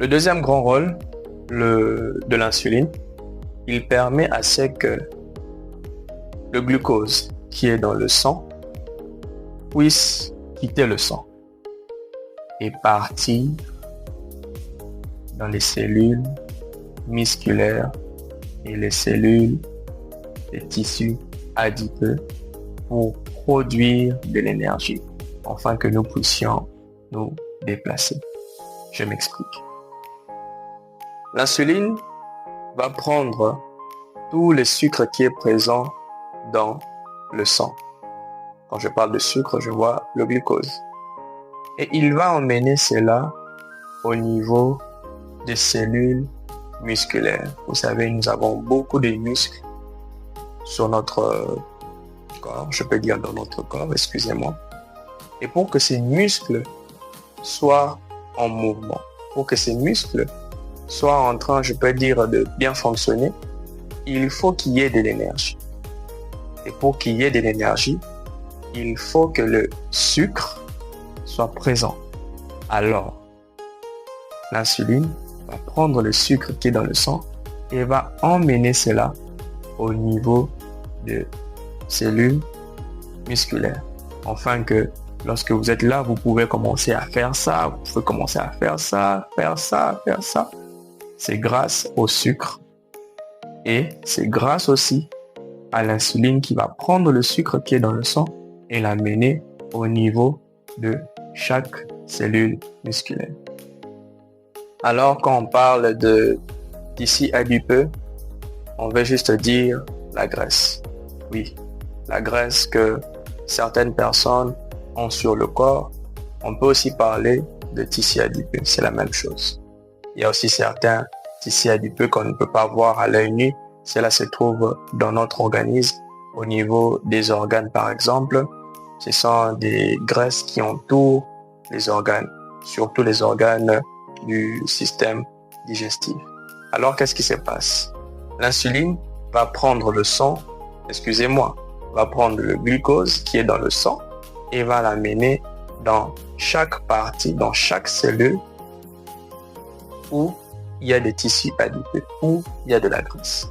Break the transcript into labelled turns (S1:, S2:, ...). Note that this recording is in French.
S1: Le deuxième grand rôle de l'insuline, il permet à ce que le glucose qui est dans le sang puisse quitter le sang et partir dans les cellules musculaires et les cellules des tissus adipeux pour produire de l'énergie afin que nous puissions nous déplacer. Je m'explique. L'insuline va prendre tout le sucre qui est présent dans le sang. Quand je parle de sucre, je vois le glucose. Et il va emmener cela au niveau des cellules musculaires. Vous savez, nous avons beaucoup de muscles sur notre corps, je peux dire dans notre corps, excusez-moi. Et pour que ces muscles soient en mouvement, pour que ces muscles soient en train, je peux dire, de bien fonctionner, il faut qu'il y ait de l'énergie. Et pour qu'il y ait de l'énergie, il faut que le sucre soit présent. Alors, l'insuline va prendre le sucre qui est dans le sang et va emmener cela au niveau de cellules musculaires. Afin que lorsque vous êtes là, vous pouvez commencer à faire ça, vous pouvez commencer à faire ça, faire ça, faire ça. C'est grâce au sucre et c'est grâce aussi à l'insuline qui va prendre le sucre qui est dans le sang et l'amener au niveau de chaque cellule musculaire. Alors, quand on parle de tissu adipeux, on veut juste dire la graisse. Oui, la graisse que certaines personnes ont sur le corps. On peut aussi parler de tissu adipeux, c'est la même chose. Il y a aussi certains tissus adipeux qu'on ne peut pas voir à l'œil nu. Cela se trouve dans notre organisme, au niveau des organes par exemple. Ce sont des graisses qui entourent les organes, surtout les organes du système digestif. Alors, qu'est-ce qui se passe? L'insuline va prendre le sang, va prendre le glucose qui est dans le sang et va l'amener dans chaque partie, dans chaque cellule où il y a des tissus adipeux, où il y a de la graisse.